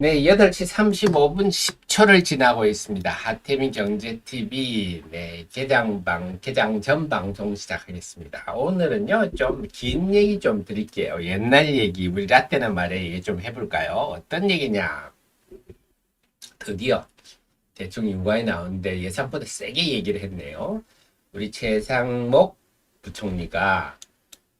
네, 8시 35분 10초를 지나고 있습니다. 하태미 경제TV, 네, 개장 전 방송 시작하겠습니다. 오늘은요, 좀 긴 얘기 좀 드릴게요. 옛날 얘기, 우리 라떼나 말에 얘기 좀 해볼까요? 어떤 얘기냐? 드디어 대충 윤곽이 나오는데 예상보다 세게 얘기를 했네요. 우리 최상목 부총리가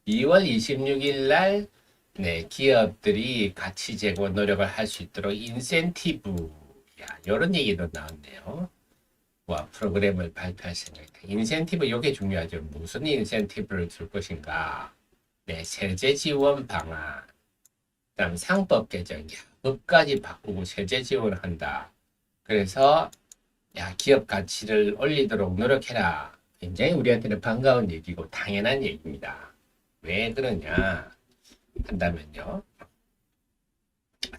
2월 26일 날 네, 기업들이 가치 제고 노력을 할 수 있도록 인센티브, 이런 얘기도 나왔네요. 와, 프로그램을 발표할 생각이다. 인센티브, 이게 중요하죠. 무슨 인센티브를 줄 것인가? 네, 세제 지원 방안, 그다음 상법 개정, 법까지 바꾸고 세제 지원을 한다. 그래서 기업 가치를 올리도록 노력해라. 굉장히 우리한테는 반가운 얘기고 당연한 얘기입니다. 왜 그러냐 한다면요.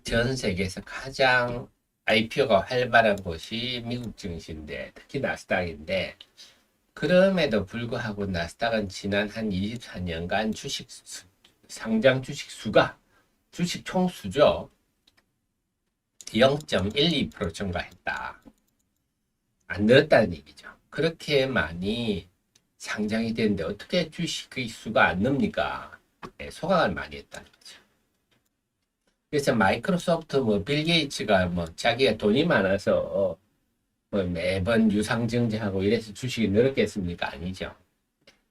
전 세계에서 가장 IPO가 활발한 곳이 미국 증시인데 특히 나스닥인데 그럼에도 불구하고 나스닥은 지난 한 24년간 상장 주식 수가 주식 총수죠. 0.12% 증가했다. 안 늘었다는 얘기죠. 그렇게 많이 상장이 되는데 어떻게 주식의 수가 안 늡니까? 네, 소각을 많이 했다는 거죠. 그래서 마이크로소프트 빌 게이츠가 자기가 돈이 많아서 매번 유상증자하고 이래서 주식이 늘었겠습니까? 아니죠.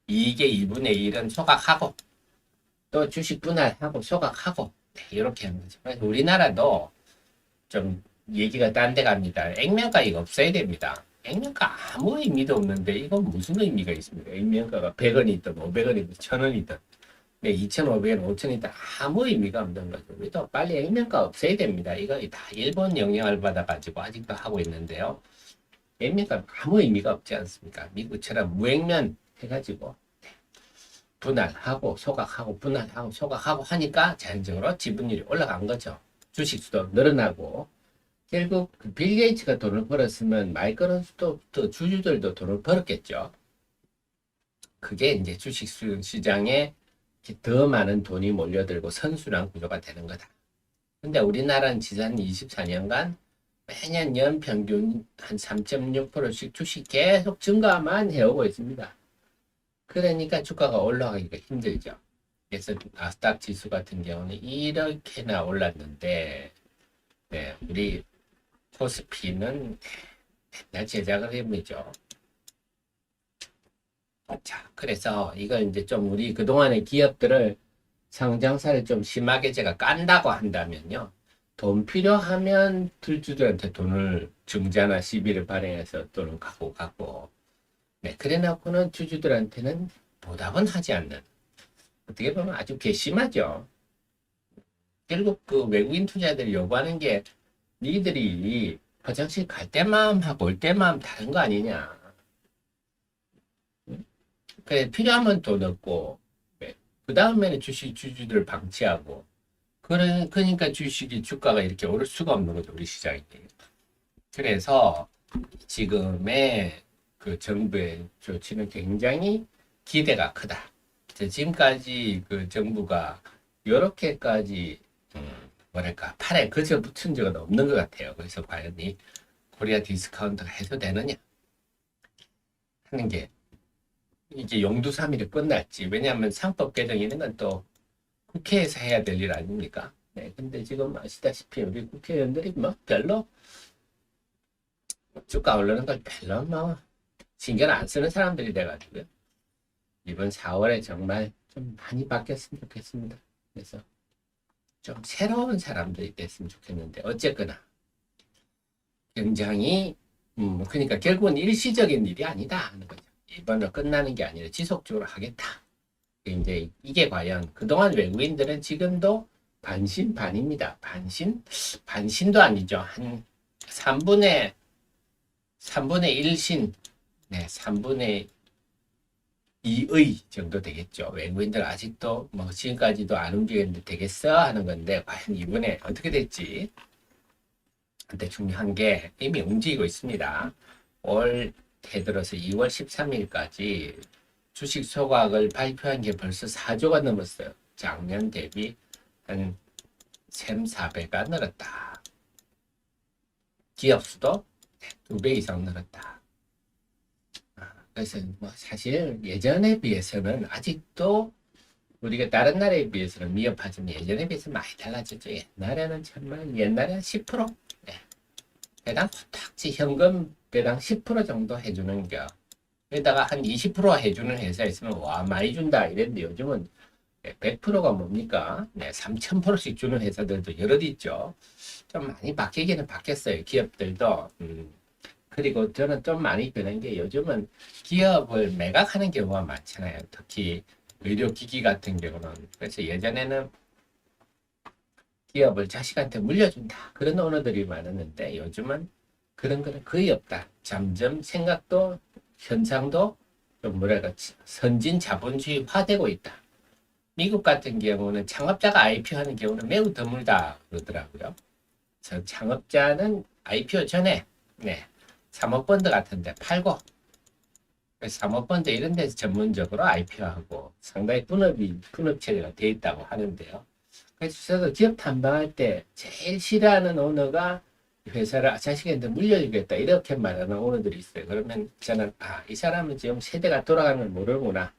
이게 2분의 1은 소각하고 또 주식 분할하고 소각하고 네, 이렇게 하는 거죠. 그래서 우리나라도 좀 얘기가 딴 데 갑니다. 액면가 이거 없어야 됩니다. 액면가 아무 의미도 없는데 이건 무슨 의미가 있습니까? 액면가가 100원이든 500원이든 1000원이든 네, 2,500원, 5,000원이든 아무 의미가 없는 거죠. 우리도 빨리 액면가 없애야 됩니다. 이거 다 일본 영향을 받아가지고 아직도 하고 있는데요. 액면가 아무 의미가 없지 않습니까? 미국처럼 무액면 해가지고 분할하고 소각하고 분할하고 소각하고 하니까 자연적으로 지분율이 올라간 거죠. 주식수도 늘어나고 결국 빌 게이츠가 돈을 벌었으면 마이크로소프트 주주들도 돈을 벌었겠죠. 그게 이제 주식 시장에 더 많은 돈이 몰려들고 선순환 구조가 되는 거다. 근데 우리나라는 지난 24년간 매년 연평균 한 3.6%씩 주식 계속 증가만 해오고 있습니다. 그러니까 주가가 올라가기가 힘들죠. 그래서 나스닥 지수 같은 경우는 이렇게나 올랐는데 네, 우리 코스피는 맨날 제작을 해보죠. 자, 그래서 이걸 이제 좀 우리 그동안의 기업들을 상장사를 좀 심하게 제가 깐다고 한다면요. 돈 필요하면 들주들한테 돈을 증자나 시비를 발행해서 돈을 갖고 가고 네, 그래 놓고는 주주들한테는 보답은 하지 않는 어떻게 보면 아주 괘씸하죠. 결국 그 외국인 투자들이 요구하는 게 니들이 화장실 갈 때만 하고 올 때만 다른 거 아니냐. 그래, 필요하면 돈 얻고, 그 다음에는 주주들을 방치하고, 그러니까 주식이 주가가 이렇게 오를 수가 없는 거죠, 우리 시장이. 그래서 지금의 그 정부의 조치는 굉장히 기대가 크다. 지금까지 그 정부가 이렇게까지, 뭐랄까, 팔에 거저 붙은 적은 없는 것 같아요. 그래서 과연 이 코리아 디스카운트가 해소되느냐 하는 게 이게 용두사미를 끝났지. 왜냐하면 상법 개정 이런 건 또 국회에서 해야 될 일 아닙니까? 네, 근데 지금 아시다시피 우리 국회의원들이 별로 주가 오르는 걸 별로 신경 안 쓰는 사람들이 돼가지고요. 이번 4월에 정말 좀 많이 바뀌었으면 좋겠습니다. 그래서 좀 새로운 사람들이 됐으면 좋겠는데 어쨌거나 굉장히 그러니까 결국은 일시적인 일이 아니다 하는 거죠. 이번으로 끝나는 게 아니라 지속적으로 하겠다. 이제 이게 과연 그동안 외국인들은 지금도 반신반입니다. 반신도 아니죠. 한 3분의 1신, 네, 3분의 2의 정도 되겠죠. 외국인들 아직도 지금까지도 안 움직였는데 되겠어 하는 건데 과연 이번에 어떻게 될지. 근데 중요한 게 이미 움직이고 있습니다. 올 해들어서 2월 13일까지 주식 소각을 발표한 게 벌써 4조가 넘었어요. 작년 대비 한 3, 4배가 늘었다. 기업 수도 2배 이상 늘었다. 그래서 뭐 사실 예전에 비해서는 아직도 우리가 다른 나라에 비해서는 미흡하지만 예전에 비해서 많이 달라졌죠. 옛날에는 정말 옛날에는 10% 네. 배당 코딱지 현금 배당 10% 정도 해주는 거. 게다가 한 20% 해주는 회사 있으면 와 많이 준다 이랬는데 요즘은 100%가 뭡니까? 네, 3000%씩 주는 회사들도 여럿 있죠. 좀 많이 바뀌기는 바뀌었어요. 기업들도. 그리고 저는 좀 많이 변한 게 요즘은 기업을 매각하는 경우가 많잖아요. 특히 의료기기 같은 경우는. 그래서 예전에는 기업을 자식한테 물려준다. 그런 언어들이 많았는데 요즘은 그런 거는 거의 없다. 점점 생각도 현상도 좀 뭐랄까 선진 자본주의화되고 있다. 미국 같은 경우는 창업자가 IPO하는 경우는 매우 드물다 그러더라고요. 저 창업자는 IPO 전에 네, 사모펀드 같은데 팔고 사모펀드 이런 데서 전문적으로 IPO하고 상당히 분업 체계가 돼 있다고 하는데요. 그래서 저도 기업 탐방할 때 제일 싫어하는 오너가 회사를 자식한테 물려주겠다 이렇게 말하는 오너들이 있어요. 그러면 저는 이 사람은 지금 세대가 돌아가는 걸 모르구나.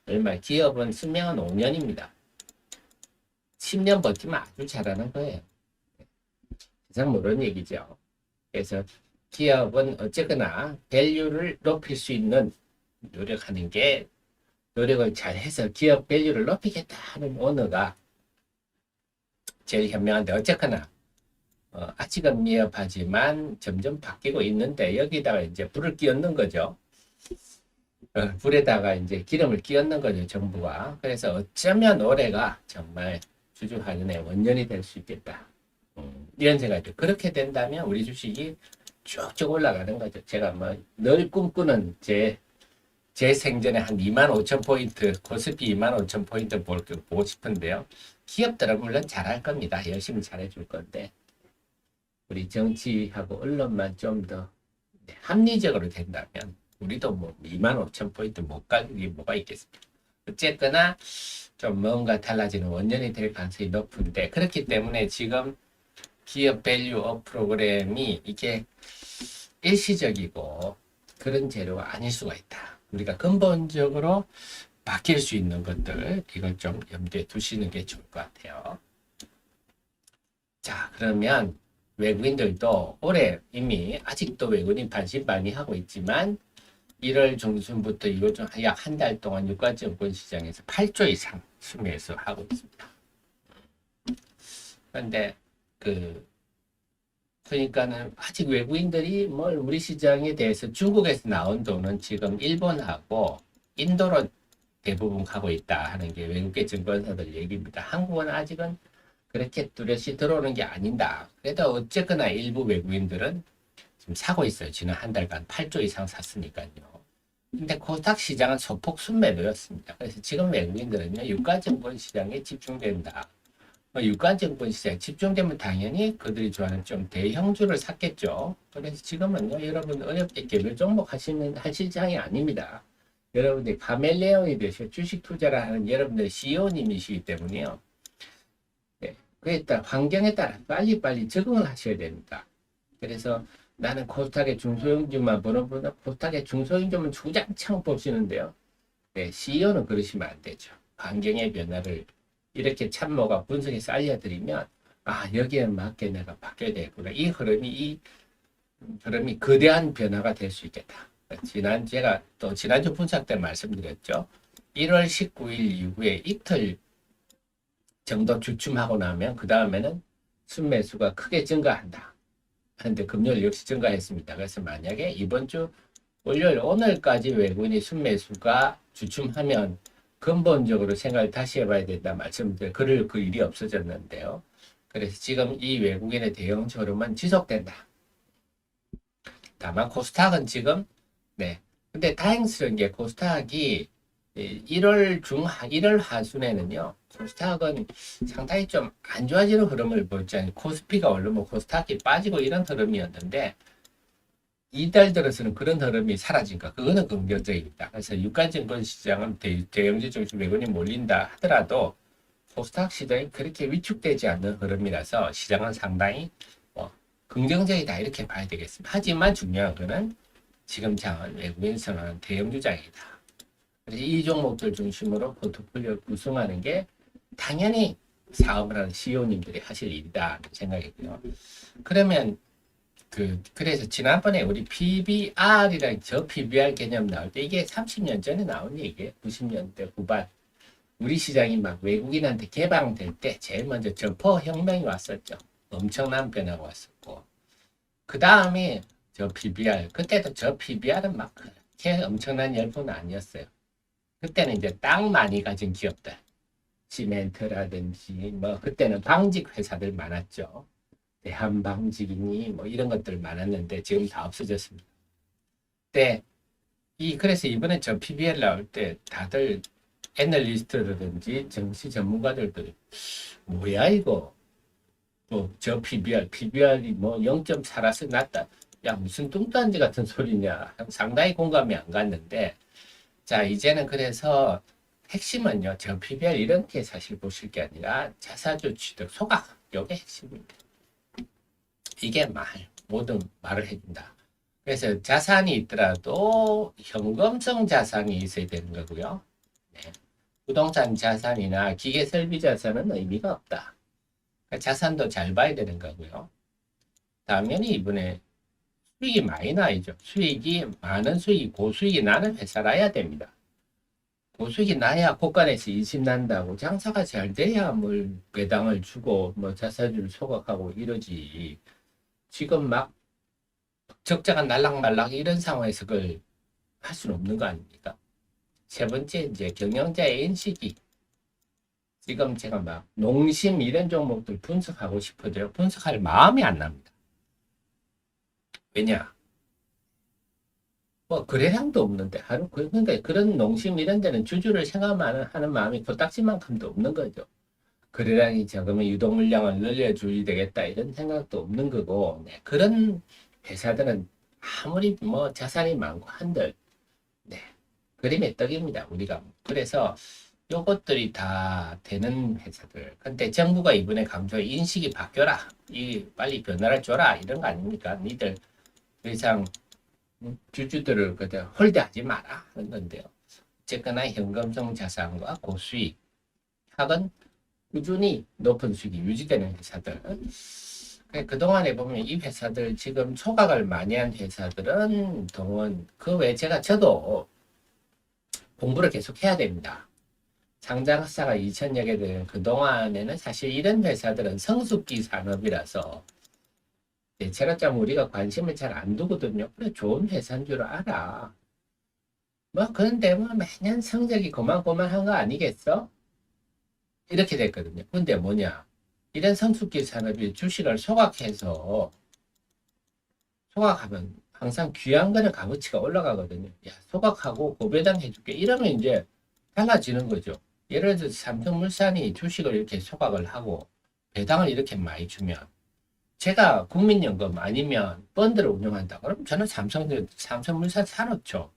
얼마 기업은 수명은 5년입니다. 10년 버티면 아주 잘하는 거예요. 세상 모르는 얘기죠. 그래서 기업은 어쨌거나 밸류를 높일 수 있는 노력하는 게 노력을 잘해서 기업 밸류를 높이겠다 하는 오너가 제일 현명한데 어쨌거나 아직은 미흡하지만 점점 바뀌고 있는데 여기다가 이제 불을 끼얹는 거죠. 불에다가 이제 기름을 끼얹는 거죠, 정부가. 그래서 어쩌면 올해가 정말 주주환원의 원년이 될 수 있겠다. 이런 생각이 그렇게 된다면 우리 주식이 쭉쭉 올라가는 거죠. 제가 뭐 늘 꿈꾸는 제 생전에 한 25,000포인트, 코스피 25,000포인트 보고 싶은데요. 기업들은 물론 잘할 겁니다. 열심히 잘해줄 건데 우리 정치하고 언론만 좀 더 합리적으로 된다면 우리도 뭐 25,000포인트 못 가는 게 뭐가 있겠습니까? 어쨌거나 좀 뭔가 달라지는 원년이 될 가능성이 높은데 그렇기 때문에 지금 기업 밸류업 프로그램이 이게 일시적이고 그런 재료가 아닐 수가 있다. 우리가 근본적으로 바뀔 수 있는 것들 이걸 좀 염두에 두시는 게 좋을 것 같아요. 자, 그러면 외국인들도 올해 이미 아직도 외국인 반신반의하고 있지만 1월 중순부터 이거 좀 약 한 달 동안 유가증권 시장에서 8조 이상 순매수하고 있습니다. 그런데 그러니까는 아직 외국인들이 뭘 우리 시장에 대해서 중국에서 나온 돈은 지금 일본하고 인도로 대부분 가고 있다 하는 게 외국계 증권사들 얘기입니다. 한국은 아직은 그렇게 뚜렷이 들어오는 게 아닌다. 그래도 어쨌거나 일부 외국인들은 지금 사고 있어요. 지난 한 달간 8조 이상 샀으니까요. 근데 코스닥 시장은 소폭 순매도였습니다. 그래서 지금 외국인들은요, 유가증권 시장에 집중된다. 유가증권 시장에 집중되면 당연히 그들이 좋아하는 좀 대형주를 샀겠죠. 그래서 지금은요, 여러분 어렵게 개별 종목 할 시장이 아닙니다. 여러분들이 카멜레온이 되셔 주식 투자를 하는 여러분들의 CEO님이시기 때문에요. 네, 그에 따라 환경에 따라 빨리빨리 적응을 하셔야 됩니다. 그래서 나는 코스닥의 중소형주만 보는 코스닥의 중소형주만 주장창 보시는데요. 네, CEO는 그러시면 안 되죠. 환경의 변화를 이렇게 참모가 분석해서 알려드리면 여기에 맞게 내가 바뀌어야 되겠구나. 이 흐름이 거대한 변화가 될 수 있겠다. 제가 또 지난주 분석 때 말씀드렸죠. 1월 19일 이후에 이틀 정도 주춤하고 나면 그 다음에는 순매수가 크게 증가한다. 그런데 금요일 역시 증가했습니다. 그래서 만약에 이번 주 월요일 오늘까지 외국인이 순매수가 주춤하면 근본적으로 생각을 다시 해봐야 된다 말씀드려 그럴 그 일이 없어졌는데요. 그래서 지금 이 외국인의 대형 흐름은 지속된다. 다만 코스닥은 지금 근데 다행스러운 게 코스닥이 1월 하순에는요. 코스닥은 상당히 좀 안 좋아지는 흐름을 보였잖아요. 코스피가 오르면 코스닥이 빠지고 이런 흐름이었는데 이달 들어서는 그런 흐름이 사라진가 그거는 긍정적입니다. 그래서 유가증권 시장은 대형주 중심 외국인이 몰린다 하더라도 코스닥 시장이 그렇게 위축되지 않는 흐름이라서 시장은 상당히 긍정적이다 이렇게 봐야 되겠습니다. 하지만 중요한 거는 지금 장은 외국인 선호하는 대형주장이다. 그래서 이 종목들 중심으로 포트폴리오 구성하는 게 당연히 사업을 하는 CEO님들이 하실 일이다 생각이고요. 그러면 그래서 지난번에 우리 PBR이랑 저 PBR 개념 나올 때 이게 30년 전에 나온 얘기예요. 90년대 후반. 우리 시장이 막 외국인한테 개방될 때 제일 먼저 점퍼 혁명이 왔었죠. 엄청난 변화가 왔었고. 그 다음에 저 PBR. 그때도 저 PBR은 막 그렇게 엄청난 열풍은 아니었어요. 그때는 이제 땅 많이 가진 기업들. 시멘트라든지 뭐 그때는 방직 회사들 많았죠. 대한방직이니 뭐 이런 것들 많았는데 지금 다 없어졌습니다. 그래서 이번에 저 PBR 나올 때 다들 애널리스트라든지 정시 전문가들도 뭐야 이거 뭐 저 PBR이 뭐 0.4라서 낮다. 야 무슨 뚱딴지 같은 소리냐. 상당히 공감이 안 갔는데 자 이제는 그래서 핵심은요. 저 PBR 이런 게 사실 보실 게 아니라 자사주 취득 소각 요게 핵심입니다. 이게 모든 말을 해준다. 그래서 자산이 있더라도 현금성 자산이 있어야 되는 거고요. 네. 부동산 자산이나 기계 설비 자산은 의미가 없다. 그러니까 자산도 잘 봐야 되는 거고요. 다음에는 이번에 수익이 많이 나야죠. 수익이 많은 수익이 고수익이 나는 회사라야 됩니다. 고수익이 나야 고간에서 이익 난다고 장사가 잘 돼야 뭘 배당을 주고 뭐 자사주를 소각하고 이러지. 지금 막 적자가 날락말락 이런 상황에서 그걸 할 수는 없는 거 아닙니까? 세 번째 이제 경영자의 인식이 지금 제가 막 농심 이런 종목들 분석하고 싶어도요. 분석할 마음이 안 납니다. 왜냐? 뭐 거래량도 없는데 하루 그러니까 그런 농심 이런 데는 주주를 생각하는 마음이 코딱지만큼도 없는 거죠. 거래량이 적으면 유동 물량을 늘려줘야 되겠다 이런 생각도 없는 거고 네, 그런 회사들은 아무리 뭐 자산이 많고 한들 네, 그림의 떡입니다. 우리가 그래서 요것들이 다 되는 회사들. 근데 정부가 이번에 강조해 인식이 바뀌어라. 빨리 변화를 줘라. 이런 거 아닙니까? 니들 더 이상 주주들을 그냥 홀대하지 마라. 하는 건데요. 어쨌거나 현금성 자산과 고수익, 혹은 꾸준히 높은 수익이 유지되는 회사들. 그동안에 보면 이 회사들 지금 소각을 많이 한 회사들은 동원 그 외에 저도 공부를 계속 해야 됩니다. 상장사가 2천여 개 되는 그동안에는 사실 이런 회사들은 성숙기 산업이라서 대체로좀 우리가 관심을 잘 안 두거든요. 그래 좋은 회사인 줄 알아. 뭐 그런데 뭐 매년 성적이 고만고만한 거 아니겠어? 이렇게 됐거든요. 근데 뭐냐? 이런 성숙기 산업이 주식을 소각하면 항상 귀한 거는 값어치가 올라가거든요. 야, 소각하고 고배당 해줄게. 이러면 이제 달라지는 거죠. 예를 들어서 삼성물산이 주식을 이렇게 소각을 하고 배당을 이렇게 많이 주면 제가 국민연금 아니면 펀드를 운영한다. 그럼 저는 삼성물산 사놓죠.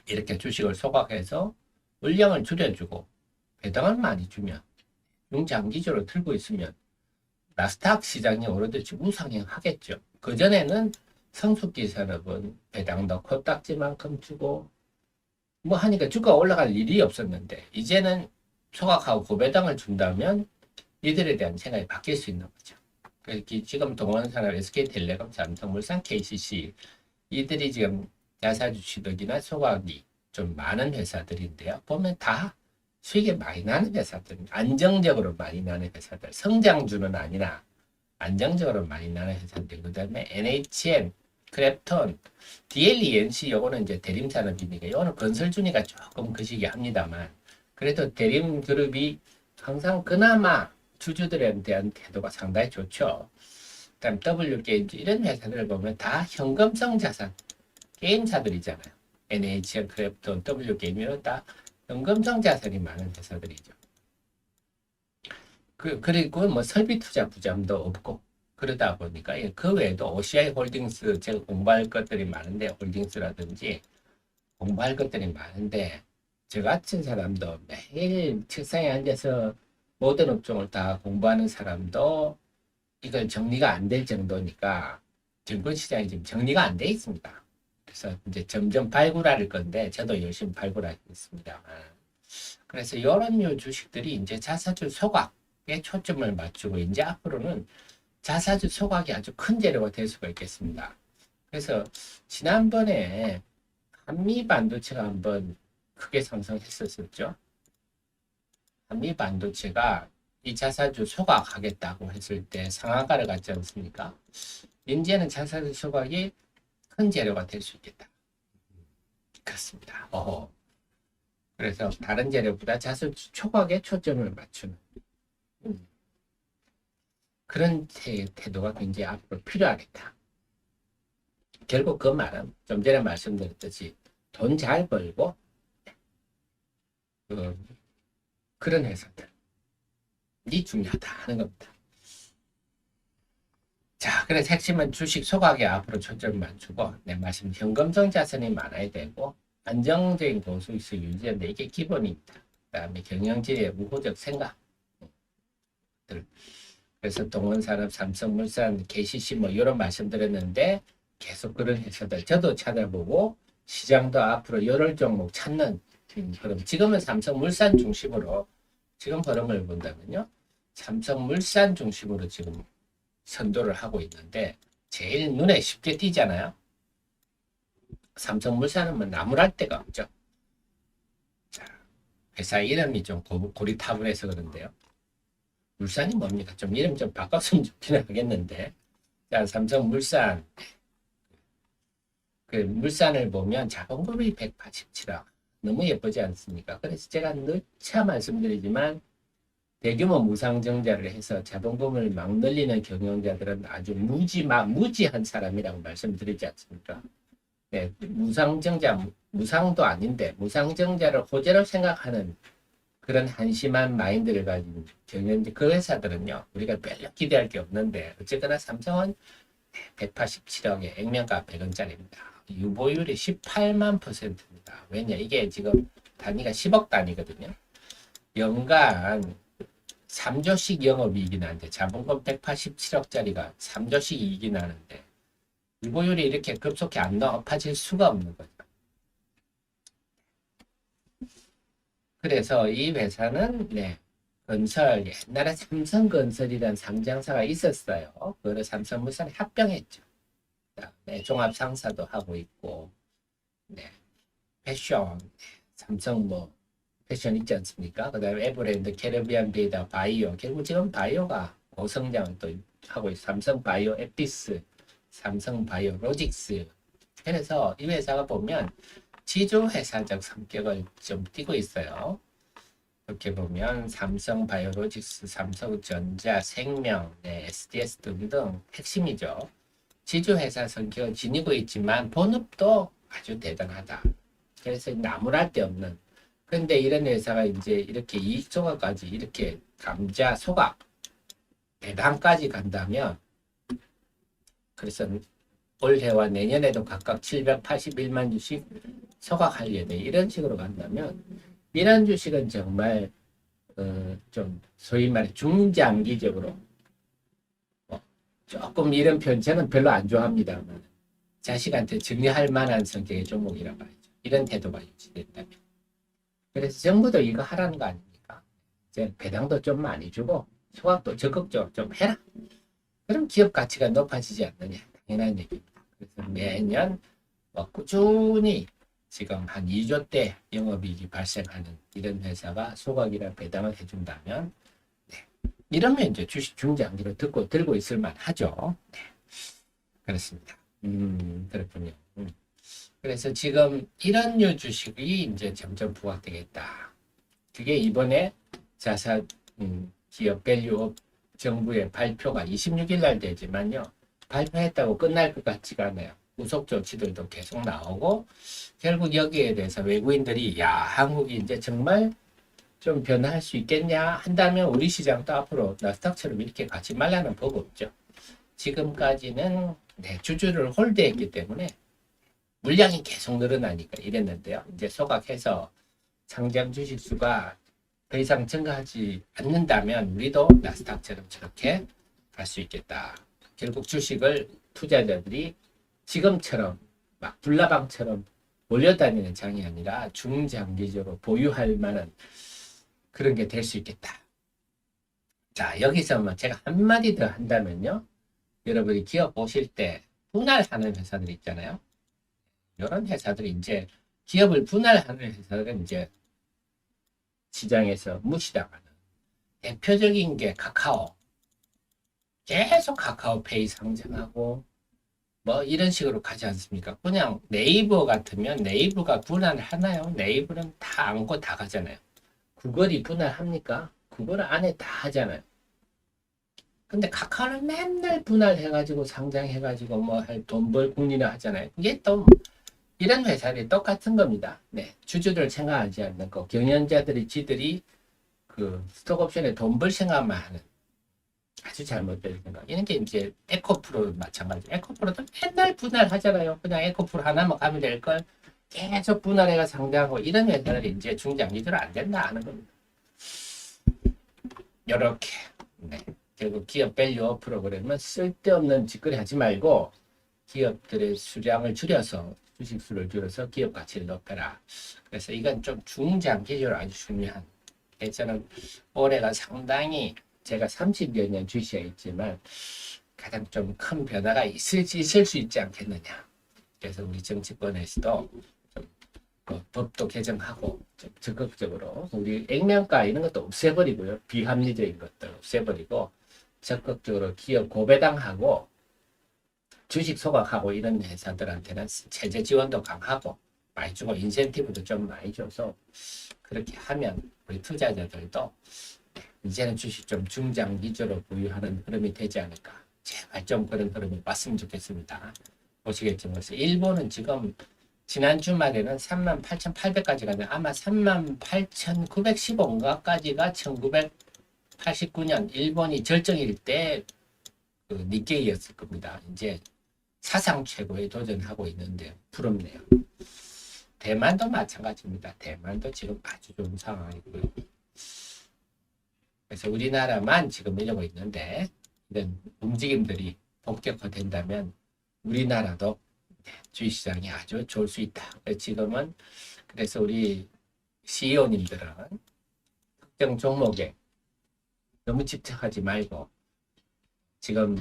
이렇게 주식을 소각해서 물량을 줄여주고 배당을 많이 주면 중장기적으로 들고 있으면 나스닥 시장이 오르듯이 우상향 하겠죠. 그전에는 성숙기 산업은 배당도 코딱지만큼 주고 뭐 하니까 주가가 올라갈 일이 없었는데 이제는 소각하고 고배당을 준다면 이들에 대한 생각이 바뀔 수 있는 거죠. 그래서 지금 동원산업, SK텔레콤, 삼성물산, KCC 이들이 지금 자사주 취득이나 소각이 좀 많은 회사들인데요. 보면 다 수익이 많이 나는 회사들, 안정적으로 많이 나는 회사들, 성장주는 아니라 안정적으로 많이 나는 회사들, 그 다음에 NHN, 크랩톤, DLENC 요거는 이제 대림산업이니까 요거는 건설주니까 조금 거시기 합니다만 그래도 대림그룹이 항상 그나마 주주들에 대한 태도가 상당히 좋죠. 그다음 W게임즈 이런 회사들을 보면 다 현금성 자산 게임사들이잖아요. NHN, 크랩톤, W게임 이런 다 현금성 자산이 많은 회사들이죠. 그리고 뭐 설비 투자 부담도 없고 그러다 보니까 그 외에도 OCI 홀딩스 제가 공부할 것들이 많은데 홀딩스라든지 공부할 것들이 많은데 저 같은 사람도 매일 책상에 앉아서 모든 업종을 다 공부하는 사람도 이걸 정리가 안 될 정도니까 증권시장이 지금 정리가 안 돼 있습니다. 그래서 이제 점점 발굴할 건데 저도 열심히 발굴하겠습니다. 그래서 이런 류 주식들이 이제 자사주 소각에 초점을 맞추고 이제 앞으로는 자사주 소각이 아주 큰 재료가 될 수가 있겠습니다. 그래서 지난번에 한미 반도체가 한번 크게 상승했었죠. 한미 반도체가 이 자사주 소각하겠다고 했을 때 상한가를 갔지 않습니까? 이제는 자사주 소각이 큰 재료가 될 수 있겠다. 그렇습니다. 그래서 다른 재료보다 자사주 소각에 초점을 맞추는 그런 태도가 굉장히 앞으로 필요하겠다. 결국 그 말은 좀 전에 말씀드렸듯이 돈 잘 벌고 그런 회사들이 중요하다 하는 겁니다. 자, 그래서 핵심은 주식 소각에 앞으로 초점을 맞추고 내 말씀 현금성 자산이 많아야 되고 안정적인 고수익을 유지하는데 이게 기본입니다. 그 다음에 경영진의 우호적 생각. 그래서 동원산업, 삼성물산, KCC 뭐 이런 말씀드렸는데 계속 그런 회사들 저도 찾아보고 시장도 앞으로 이런 종목 찾는 흐름. 지금은 삼성물산 중심으로 지금 흐름을 본다면요. 삼성물산 중심으로 지금 선도를 하고 있는데 제일 눈에 쉽게 띄잖아요. 삼성물산은 뭐 나무랄 데가 없죠. 자, 회사 이름이 좀 고리타분해서 그런데요. 물산이 뭡니까? 좀 이름 좀 바꿨으면 좋긴 하겠는데. 자, 삼성물산. 그 물산을 보면 자본금이 187억. 너무 예쁘지 않습니까? 그래서 제가 늘차 말씀드리지만 대규모 무상증자를 해서 자본금을 막 늘리는 경영자들은 아주 무지한 사람이라고 말씀드리지 않습니까? 네, 무상도 아닌데 무상증자를 호재로 생각하는 그런 한심한 마인드를 가진 경영자 그 회사들은요 우리가 별로 기대할 게 없는데 어쨌거나 삼성은 187억에 액면가 100원짜리입니다. 유보율이 18%입니다. 왜냐 이게 지금 단위가 10억 단위거든요. 연간 3조씩 영업이익이 나는데 자본금 187억짜리가 3조씩 이익이 나는데 유보율이 이렇게 급속히 안 높아질 수가 없는 거죠. 그래서 이 회사는 건설 옛날에 삼성건설이라는 상장사가 있었어요. 그걸 삼성물산에 합병했죠. 종합상사도 하고 있고 패션 삼성 뭐 패션 있지 않습니까? 그 다음에 에버랜드, 캐리비안 베이다, 바이오 결국 지금 바이오가 고성장을 또 하고 있어요. 삼성 바이오 에피스, 삼성 바이오 로직스. 그래서 이 회사가 보면 지주회사적 성격을 좀 띠고 있어요. 이렇게 보면 삼성 바이오로직스, 삼성전자, 생명, SDS 등등 핵심이죠. 지주회사 성격을 지니고 있지만 본업도 아주 대단하다. 그래서 나무랄 데 없는. 그런데 이런 회사가 이제 이렇게 이익 소각까지 이렇게 감자 소각, 배당까지 간다면 그래서 올해와 내년에도 각각 781만 주씩 소각할 예정. 이런 식으로 간다면 이런 주식은 정말 좀 소위 말해 중장기적으로 조금 이런 편차는 별로 안 좋아합니다만 자식한테 정리할 만한 성격의 종목이라 봐야죠. 이런 태도가 유지된다면. 그래서 정부도 이거 하라는 거 아닙니까? 이제 배당도 좀 많이 주고 소각도 적극적으로 좀 해라. 그럼 기업 가치가 높아지지 않느냐. 당연한 얘기입니다. 그래서 매년 꾸준히 지금 한 2조대 영업이익이 발생하는 이런 회사가 소각이나 배당을 해준다면 이러면 이제 주식 중장기로 들고 있을 만하죠. 그렇습니다. 그렇군요. 그래서 지금 이런 류 주식이 이제 점점 부각되겠다. 그게 이번에 자사 기업 밸류업 정부의 발표가 26일 날 되지만요. 발표했다고 끝날 것 같지가 않아요. 후속 조치들도 계속 나오고 결국 여기에 대해서 외국인들이 한국이 이제 정말 좀 변화할 수 있겠냐 한다면 우리 시장도 앞으로 나스닥처럼 이렇게 가지 말라는 법 없죠. 지금까지는 주주를 홀드했기 때문에 물량이 계속 늘어나니까 이랬는데요. 이제 소각해서 상장 주식 수가 더 이상 증가하지 않는다면 우리도 나스닥처럼 저렇게 갈 수 있겠다. 결국 주식을 투자자들이 지금처럼 막 불나방처럼 몰려다니는 장이 아니라 중장기적으로 보유할 만한 그런 게 될 수 있겠다. 자, 여기서 제가 한마디 더 한다면요. 여러분이 기업 보실 때 분할하는 회사들 있잖아요. 이런 회사들이 이제 기업을 분할하는 회사들은 이제 시장에서 무시당하는 대표적인 게 카카오. 계속 카카오페이 상장하고 뭐 이런 식으로 가지 않습니까? 그냥 네이버 같으면 네이버가 분할하나요? 네이버는 다 안고 다 가잖아요. 구글이 분할합니까? 구글 안에 다 하잖아요. 근데 카카오는 맨날 분할해가지고 상장해가지고 뭐 할 돈 벌 궁리나 하잖아요. 이게 또 이런 회사들이 똑같은 겁니다. 네, 주주들 생각하지 않는 거, 경영자들이 지들이 그 스톡옵션에 돈 벌 생각만 하는 아주 잘못된 생각. 이런 게 이제 에코프로 마찬가지. 에코프로도 맨날 분할하잖아요. 그냥 에코프로 하나만 가면 될 걸 계속 분할해가 상장하고 이런 회사들이 이제 중장기적으로 안 된다 하는 겁니다. 요렇게. 네. 결국 기업 밸류 프로그램은 쓸데없는 짓거리 하지 말고 기업들의 수량을 줄여서 주식수를 줄여서 기업 가치를 높여라. 그래서 이건 좀 중장기적으로 아주 중요한. 저는 올해가 상당히 제가 30여 년 주식에 있지만 가장 좀 큰 변화가 있을 수 있지 않겠느냐. 그래서 우리 정치권에서도 좀 법도 개정하고 좀 적극적으로 우리 액면가 이런 것도 없애버리고요. 비합리적인 것들 없애버리고 적극적으로 기업 고배당하고 주식 소각하고 이런 회사들한테는 체제 지원도 강하고 많이 주고 인센티브도 좀 많이 줘서 그렇게 하면 우리 투자자들도 이제는 주식 좀 중장기적으로 보유하는 흐름이 되지 않을까. 제발 좀 그런 흐름이 왔으면 좋겠습니다. 보시겠지만 일본은 지금 지난 주말에는 38,800까지 갔는데 아마 38,915인가까지가 1989년 일본이 절정일 때 그 니케이였을 겁니다. 이제 사상 최고에 도전하고 있는데 부럽네요. 대만도 마찬가지입니다. 대만도 지금 아주 좋은 상황이고요. 그래서 우리나라만 지금 이러고 있는데 이런 움직임들이 본격화된다면 우리나라도 주식시장이 아주 좋을 수 있다. 지금은 그래서 우리 CEO님들은 특정 종목에 너무 집착하지 말고 지금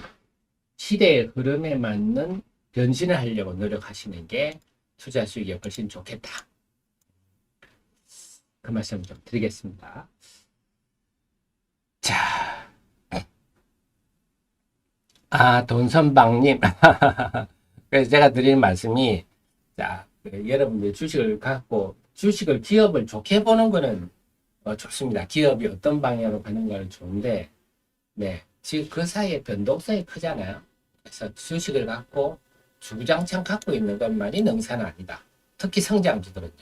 시대의 흐름에 맞는 변신을 하려고 노력하시는 게 투자 수익에 훨씬 좋겠다. 그 말씀 좀 드리겠습니다. 자, 돈선방님. 그래서 제가 드리는 말씀이, 자, 여러분들 주식을 갖고, 기업을 좋게 보는 거는 좋습니다. 기업이 어떤 방향으로 가는 거는 좋은데, 네, 지금 그 사이에 변동성이 크잖아요. 그래서 주식을 갖고 주구장창 갖고 있는 것만이 능사는 아니다. 특히 성장주들은요.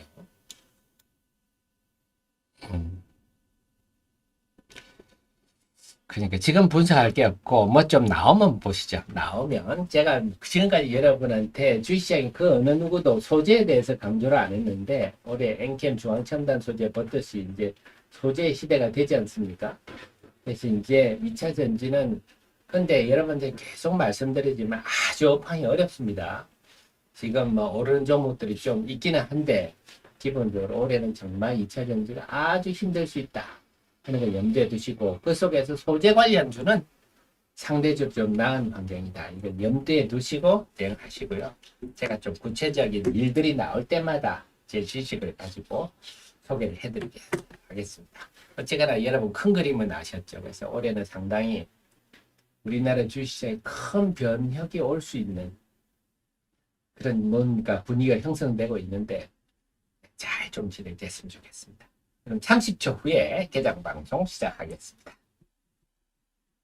그러니까 지금 분석할 게 없고 뭐 좀 나오면 보시죠. 나오면 제가 지금까지 여러분한테 주식시장이 그 어느 누구도 소재에 대해서 강조를 안 했는데 올해 엔캠 중앙첨단 소재 버젓이 이제 소재의 시대가 되지 않습니까? 그래서 이제 2차 전지는 근데 여러분들 계속 말씀드리지만 아주 업황이 어렵습니다. 지금 뭐 오르는 종목들이 좀 있기는 한데 기본적으로 올해는 정말 2차 전지가 아주 힘들 수 있다 하는 걸 염두에 두시고 그 속에서 소재 관련주는 상대적으로 좀 나은 환경이다. 이걸 염두에 두시고 대응하시고요. 제가 좀 구체적인 일들이 나올 때마다 제 지식을 가지고 소개를 해드리도록 하겠습니다. 어쨌거나 여러분 큰 그림은 아셨죠? 그래서 올해는 상당히 우리나라 주식시장에 큰 변혁이 올 수 있는 그런 뭔가 분위기가 형성되고 있는데 잘 좀 진행됐으면 좋겠습니다. 그럼 30초 후에 개장 방송 시작하겠습니다.